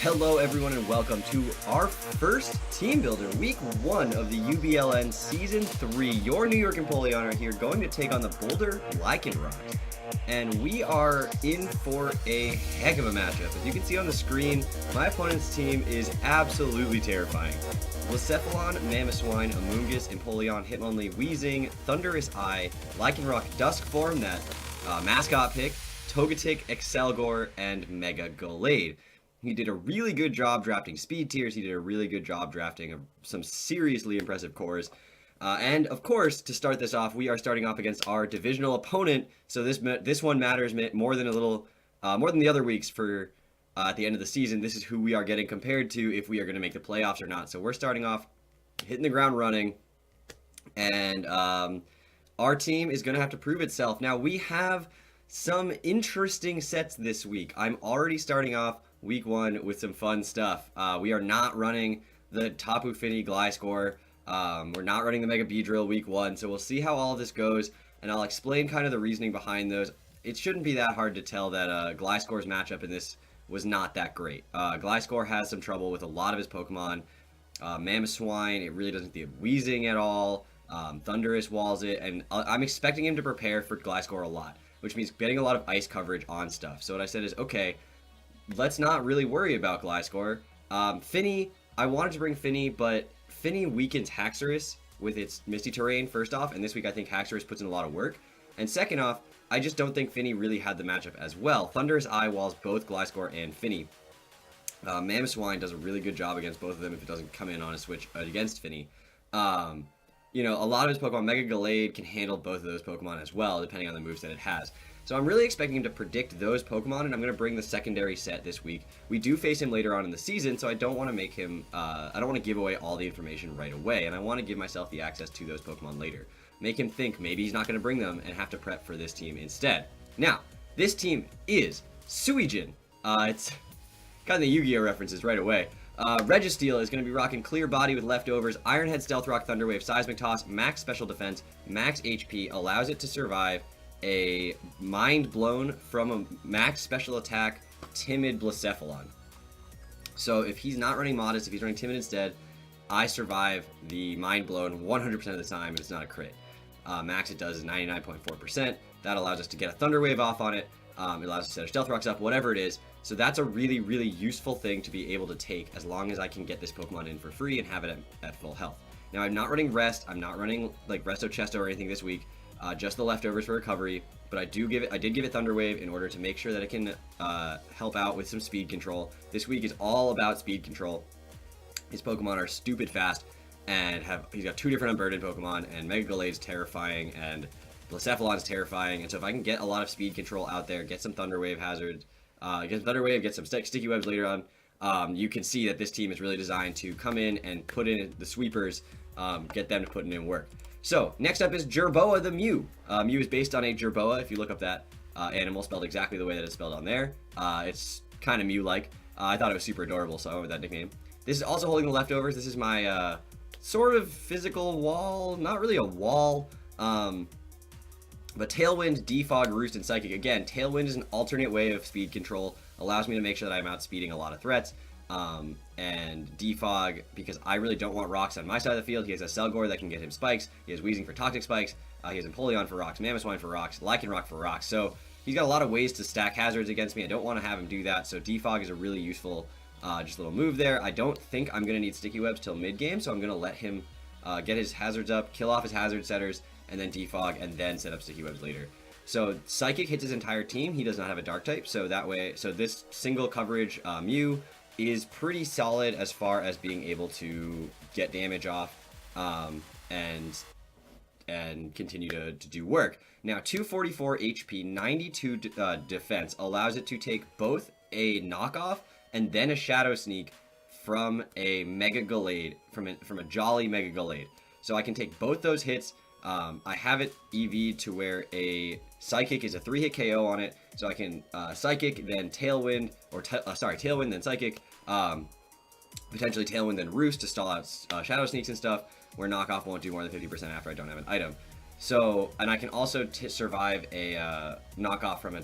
Hello everyone and welcome to our first Team Builder, week 1 of the UBLN Season 3. Your New York Empoleons are here going to take on the Boulder Lycanrocs. And we are in for a heck of a matchup. As you can see on the screen, my opponent's team is absolutely terrifying. Blacephalon, Mamoswine, Amoonguss, Empoleon, Hitmonlee, Weezing, Thunderous Eye, Lycanroc Duskform, that mascot pick, Togetic, Excelgor, and Mega Gallade. He did a really good job drafting speed tiers. He did a really good job drafting some seriously impressive cores. And of course, to start this off, we are starting off against our divisional opponent. So this one matters more than more than the other weeks for at the end of the season. This is who we are getting compared to if we are going to make the playoffs or not. So we're starting off hitting the ground running, and our team is going to have to prove itself. Now we have some interesting sets this week. I'm already starting off week 1 with some fun stuff. We are not running the Tapu Fini Gliscor. We're not running the Mega Beedrill week 1, so we'll see how all of this goes, and I'll explain kind of the reasoning behind those. It shouldn't be that hard to tell that Gliscor's matchup in this was not that great. Gliscor has some trouble with a lot of his Pokemon. Mamoswine, it really doesn't deal with Weezing at all. Thunderous walls it, and I'm expecting him to prepare for Gliscor a lot, which means getting a lot of ice coverage on stuff. So what I said is, okay, let's not really worry about Gliscor. Fini, I wanted to bring Fini, but Fini weakens Haxorus with its Misty Terrain, first off, and this week I think Haxorus puts in a lot of work. And second off, I just don't think Fini really had the matchup as well. Thunderous Eye walls both Gliscor and Fini. Mamoswine does a really good job against both of them if it doesn't come in on a switch against Fini. You know, a lot of his Pokemon, Mega Gallade can handle both of those Pokemon as well, depending on the moves that it has. So I'm really expecting him to predict those Pokemon, and I'm going to bring the secondary set this week. We do face him later on in the season, so I don't want to make him, I don't want to give away all the information right away, and I want to give myself the access to those Pokemon later. Make him think maybe he's not going to bring them and have to prep for this team instead. Now, this team is Suijin. It's got the Yu-Gi-Oh references right away. Registeel is going to be rocking Clear Body with leftovers, Ironhead, Stealth Rock, Thunder Wave, Seismic Toss, max special defense, max HP, allows it to survive a Mind Blown from a max special attack, Timid Blacephalon. So if he's not running Modest, if he's running Timid instead, I survive the Mind Blown 100% of the time, and it's not a crit. Max it does is 99.4%. That allows us to get a Thunder Wave off on it. It allows us to set our Stealth Rocks up, whatever it is. So that's a really, really useful thing to be able to take as long as I can get this Pokemon in for free and have it at full health. Now, I'm not running Rest. I'm not running like Resto Chesto or anything this week. Just the leftovers for recovery. But I did give it Thunder Wave in order to make sure that it can help out with some speed control. This week is all about speed control. His Pokemon are stupid fast, and he's got 2 different unburdened Pokemon, and Mega Gallade's terrifying, and Blacephalon's terrifying. And so if I can get a lot of speed control out there, get some Thunder Wave hazards, get Thunder Wave, get some Sticky Webs later on, you can see that this team is really designed to come in and put in the sweepers, get them to put in work. So, next up is Jerboa the Mew. Mew is based on a Jerboa, if you look up that animal, spelled exactly the way that it's spelled on there. It's kind of Mew-like. I thought it was super adorable, so I went with that nickname. This is also holding the leftovers. This is my sort of physical wall. Not really a wall, but Tailwind, Defog, Roost, and Psychic. Again, Tailwind is an alternate way of speed control. Allows me to make sure that I'm outspeeding a lot of threats. And Defog, because I really don't want rocks on my side of the field. He has a Selgor that can get him spikes. He has Weezing for Toxic Spikes. He has Empoleon for rocks, Mamoswine for rocks, Lycanroc for rocks. So he's got a lot of ways to stack hazards against me. I don't want to have him do that. So Defog is a really useful just little move there. I don't think I'm going to need Sticky Webs till mid-game, so I'm going to let him get his hazards up, kill off his hazard setters, and then Defog, and then set up Sticky Webs later. So Psychic hits his entire team. He does not have a Dark type, so that way, so this single coverage Mew is pretty solid as far as being able to get damage off and continue to do work. Now, 244 HP, 92 defense allows it to take both a knockoff and then a Shadow Sneak from a Mega Gallade, from a Jolly Mega Gallade. So I can take both those hits. I have it EV to where a Psychic is a 3-hit KO on it, so I can Psychic, then Tailwind, or Tailwind, then Psychic, potentially Tailwind, then Roost to stall out Shadow Sneaks and stuff, where Knockoff won't do more than 50% after I don't have an item. So, and I can also survive a knockoff from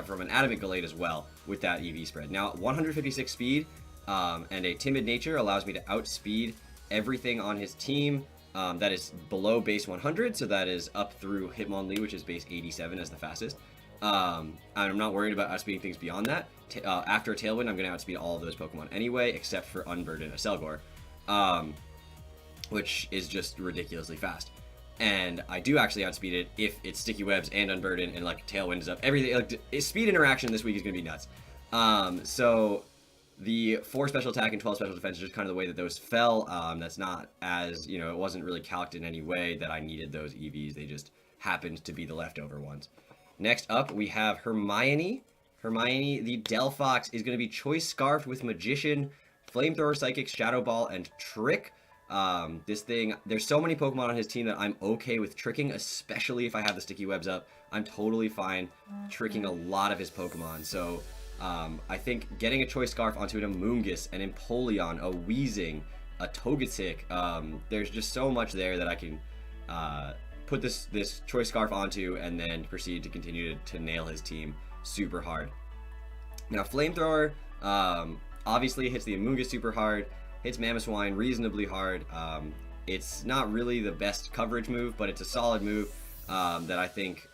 from an Adamant Gallade as well with that EV spread. Now, 156 speed and a timid nature allows me to outspeed everything on his team that is below base 100. So that is up through Hitmonlee, which is base 87 as the fastest. And I'm not worried about outspeeding things beyond that. After a Tailwind, I'm going to outspeed all of those Pokemon anyway, except for Unburden a Selgor, which is just ridiculously fast. And I do actually outspeed it if it's Sticky Webs and Unburden and like Tailwind is up. Everything, like speed interaction this week is going to be nuts. So the 4 special attack and 12 special defense is just kind of the way that those fell. That's not as, you know, it wasn't really calced in any way that I needed those EVs. They just happened to be the leftover ones. Next up, we have Hermione. Hermione, the Delphox, is going to be Choice Scarfed with Magician, Flamethrower, Psychic, Shadow Ball, and Trick. This thing, there's so many Pokemon on his team that I'm okay with tricking, especially if I have the Sticky Webs up. I'm totally fine tricking a lot of his Pokemon. So I think getting a Choice Scarf onto an Amoonguss, an Empoleon, a Weezing, a Togetic, there's just so much there that I can put this Choice Scarf onto and then proceed to continue to nail his team super hard. Now, Flamethrower obviously hits the Amoonguss super hard, hits Mamoswine reasonably hard. It's not really the best coverage move, but it's a solid move that I think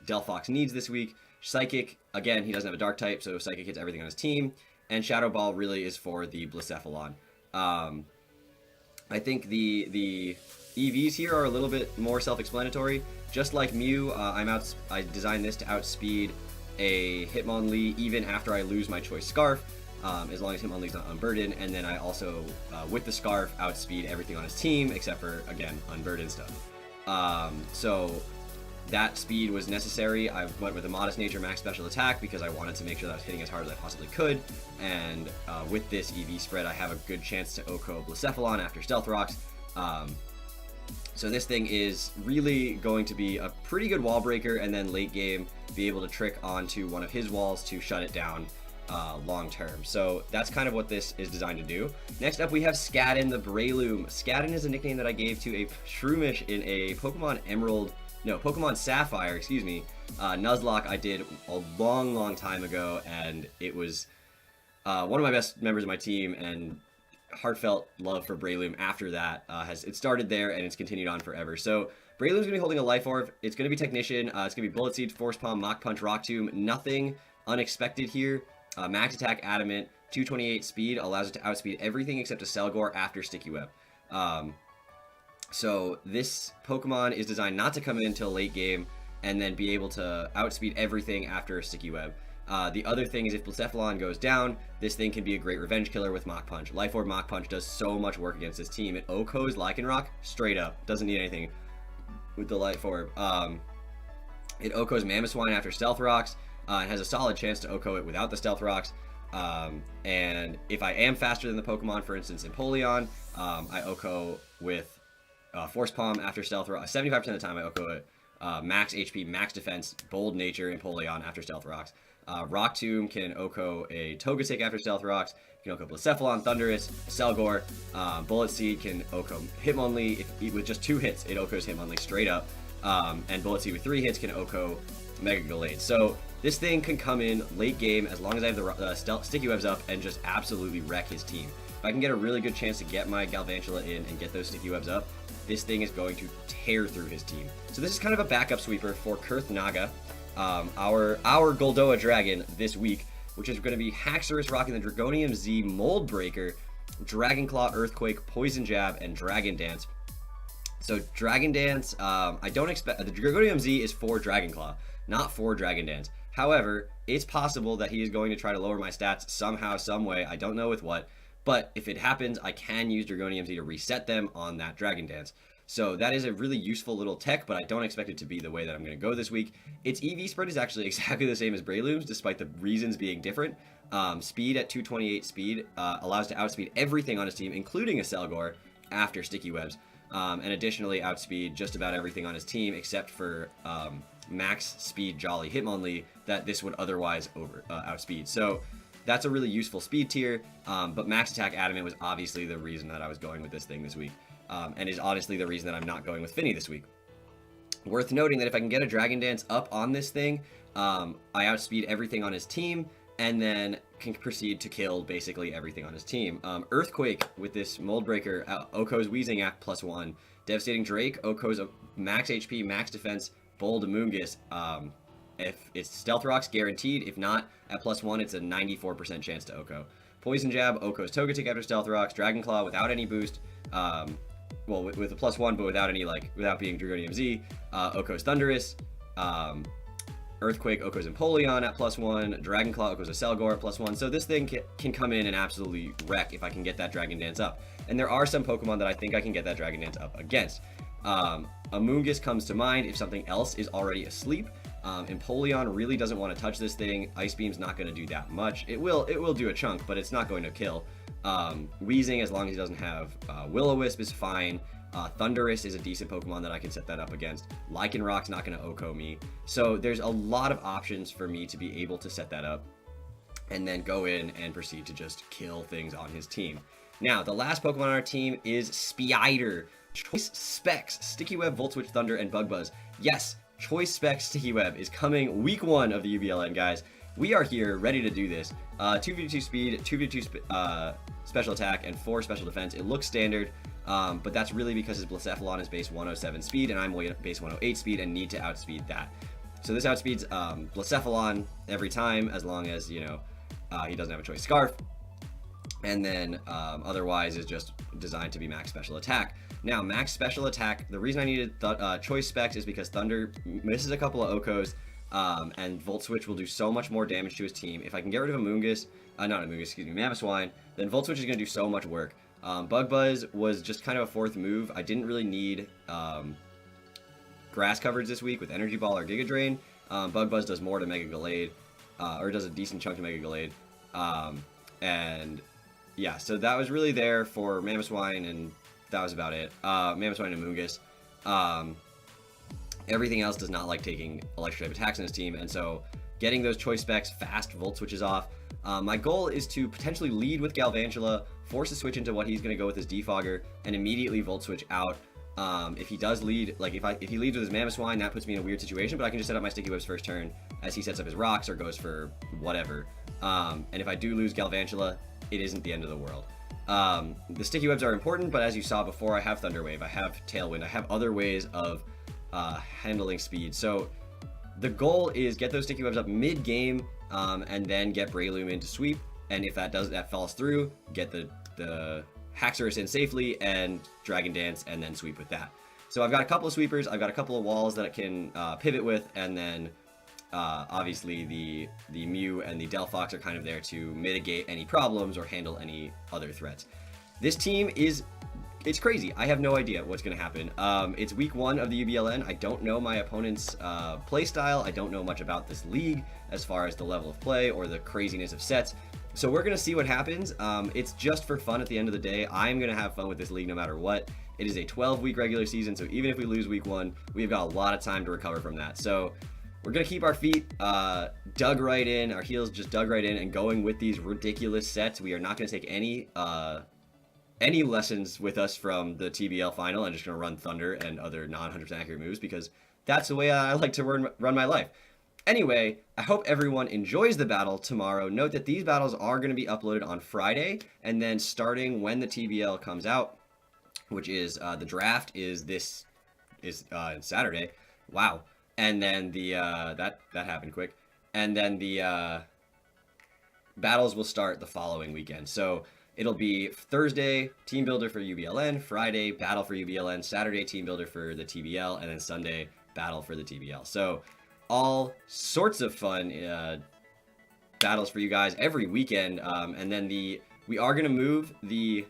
Delphox needs this week. Psychic, again, he doesn't have a Dark type, so Psychic hits everything on his team. And Shadow Ball really is for the Blacephalon. I think the EVs here are a little bit more self-explanatory. Just like Mew, I designed this to outspeed a Hitmonlee even after I lose my Choice Scarf, as long as Hitmonlee's not Unburdened. And then I also, with the Scarf, outspeed everything on his team except for, again, Unburdened stuff. So that speed was necessary. I went with a Modest Nature max special attack because I wanted to make sure that I was hitting as hard as I possibly could. And with this EV spread, I have a good chance to OHKO Blacephalon after Stealth Rocks. So this thing is really going to be a pretty good wall breaker, and then late game be able to trick onto one of his walls to shut it down long term. So that's kind of what this is designed to do. Next up, we have Skadin the Breloom. Skadin is a nickname that I gave to a Shroomish in a Pokemon Sapphire, excuse me, Nuzlocke I did a long time ago, and it was one of my best members of my team, and heartfelt love for Breloom after that it started there and it's continued on forever. So Breloom's gonna be holding a Life Orb. It's gonna be Technician. It's gonna be Bullet Seed, Force Palm, Mach Punch, Rock Tomb. Nothing unexpected here. Max Attack, Adamant, 228 speed allows it to outspeed everything except a Selgor after Sticky Web. So this Pokemon is designed not to come in until late game and then be able to outspeed everything after a Sticky Web. The other thing is if Blacephalon goes down, this thing can be a great revenge killer with Mach Punch. Life Orb Mach Punch does so much work against this team. It OHKOs Lycanroc straight up. Doesn't need anything with the Life Orb. It OHKOs Mamoswine after Stealth Rocks. It has a solid chance to OHKO it without the Stealth Rocks. And if I am faster than the Pokemon, for instance Empoleon, I OHKO with Force Palm after Stealth Rocks. 75% of the time I OHKO it. Max HP, max defense, bold nature Empoleon after Stealth Rocks. Rock Tomb can OHKO a Togetic after Stealth Rocks. You can OHKO Blacephalon, Thundurus, Selgor. Bullet Seed can OHKO Hitmonlee. With just 2 hits, it OHKOs Hitmonlee straight up. And Bullet Seed with 3 hits can OHKO Mega Gallade. So this thing can come in late game as long as I have the Sticky Webs up and just absolutely wreck his team. If I can get a really good chance to get my Galvantula in and get those Sticky Webs up, this thing is going to tear through his team. So this is kind of a backup sweeper for Kurth Naga, our Goldoa Dragon this week, which is going to be Haxorus rocking the Dragonium Z, Mold Breaker, Dragon Claw, Earthquake, Poison Jab, and Dragon Dance. So Dragon Dance, I don't expect, the Dragonium Z is for Dragon Claw, not for Dragon Dance. However, it's possible that he is going to try to lower my stats somehow, some way. I don't know with what, but if it happens, I can use Dragonium Z to reset them on that Dragon Dance. So that is a really useful little tech, but I don't expect it to be the way that I'm going to go this week. Its EV spread is actually exactly the same as Breloom's, despite the reasons being different. Speed at 228 speed allows to outspeed everything on his team, including a Selgor after Sticky Webs. And additionally outspeed just about everything on his team except for max speed Jolly Hitmonlee that this would otherwise outspeed. So that's a really useful speed tier, but max attack Adamant was obviously the reason that I was going with this thing this week. And is honestly the reason that I'm not going with Finny this week. Worth noting that if I can get a Dragon Dance up on this thing, I outspeed everything on his team, and then can proceed to kill basically everything on his team. Earthquake with this Mold Breaker, Oko's Wheezing at +1. Devastating Drake, Oko's max HP, max defense, Bold Amoonguss. If it's Stealth Rocks, guaranteed. If not, at +1, it's a 94% chance to Oko. Poison Jab, Oko's Togetic after Stealth Rocks, Dragon Claw without any boost. Well, with a +1, but without any, without being Dragonium Z. Oko's Thunderous. Earthquake, Oko's Empoleon at +1. Dragon Claw, Oko's Acelgor at +1. So this thing can come in and absolutely wreck if I can get that Dragon Dance up. And there are some Pokemon that I think I can get that Dragon Dance up against. Amoonguss comes to mind if something else is already asleep. Empoleon really doesn't want to touch this thing. Ice Beam's not going to do that much. It will do a chunk, but it's not going to kill. Wheezing, as long as he doesn't have Will-O-Wisp, is fine. Thunderous is a decent Pokemon that I can set that up against. Lycanroc's not going to Oko me. So there's a lot of options for me to be able to set that up and then go in and proceed to just kill things on his team. Now, the last Pokemon on our team is Spider. Choice Specs, Sticky Web, Volt Switch, Thunder, and Bug Buzz. Yes, Choice Specs Sticky Web is coming week 1 of the UBLN, guys. We are here, ready to do this. 2v2 speed, 2v2 special attack, and 4 special defense. It looks standard, but that's really because his Blacephalon is base 107 speed, and I'm base 108 speed and need to outspeed that. So this outspeeds Blacephalon every time, as long as, you know, he doesn't have a Choice Scarf. And then otherwise is just designed to be max special attack. Now, max special attack, the reason I needed Choice Specs is because Thunder misses a couple of Okos, and Volt Switch will do so much more damage to his team. If I can get rid of Amoonguss, Mamoswine, then Volt Switch is going to do so much work. Bug Buzz was just kind of a 4th move. I didn't really need grass coverage this week with Energy Ball or Giga Drain. Bug Buzz does more to Mega Gallade, or does a decent chunk to Mega Gallade. And yeah, so that was really there for Mamoswine, and that was about it. Mamoswine and Amoonguss. Everything else does not like taking electric type attacks on his team, and so getting those Choice Specs fast Volt Switches off. My goal is to potentially lead with Galvantula, force a switch into what he's going to go with his Defogger, and immediately Volt Switch out. If he does lead, like if he leads with his Mamoswine, that puts me in a weird situation, but I can just set up my Sticky Webs first turn as he sets up his rocks or goes for whatever. And if I do lose Galvantula, it isn't the end of the world. The Sticky Webs are important, but as you saw before, I have Thunder Wave, I have Tailwind, I have other ways of handling speed. So the goal is get those Sticky Webs up mid-game, and then get Breloom into sweep. And if that falls through, get the Haxorus in safely and Dragon Dance, and then sweep with that. So I've got a couple of sweepers, I've got a couple of walls that I can pivot with, and then obviously the Mew and the Delphox are kind of there to mitigate any problems or handle any other threats. This team it's crazy. I have no idea what's going to happen. It's week 1 of the UBLN. I don't know my opponent's play style. I don't know much about this league as far as the level of play or the craziness of sets. So we're going to see what happens. It's just for fun at the end of the day. I'm going to have fun with this league no matter what. It is a 12-week regular season, so even if we lose week 1, we've got a lot of time to recover from that. So we're going to keep our feet dug right in, our heels just dug right in, and going with these ridiculous sets. We are not going to take any lessons with us from the TBL final. I'm just going to run Thunder and other non-100% accurate moves because that's the way I like to run my life. Anyway, I hope everyone enjoys the battle tomorrow. Note that these battles are going to be uploaded on Friday, and then starting when the TBL comes out, which is the draft is Saturday. Wow. And then the that happened quick. And then the battles will start the following weekend. So it'll be Thursday, Team Builder for UBLN, Friday, Battle for UBLN, Saturday, Team Builder for the TBL, and then Sunday, Battle for the TBL. So all sorts of fun battles for you guys every weekend. And then we are going to move the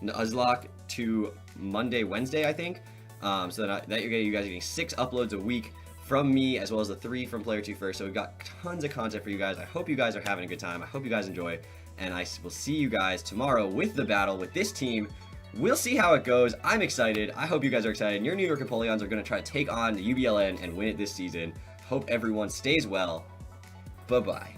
Nuzlocke to Monday, Wednesday, I think. So that you guys are getting 6 uploads a week from me, as well as the 3 from Player 2 First. So we've got tons of content for you guys. I hope you guys are having a good time. I hope you guys enjoy. And I will see you guys tomorrow with the battle with this team. We'll see how it goes. I'm excited. I hope you guys are excited. And your New York Empoleons are going to try to take on the UBLN and win it this season. Hope everyone stays well. Bye-bye.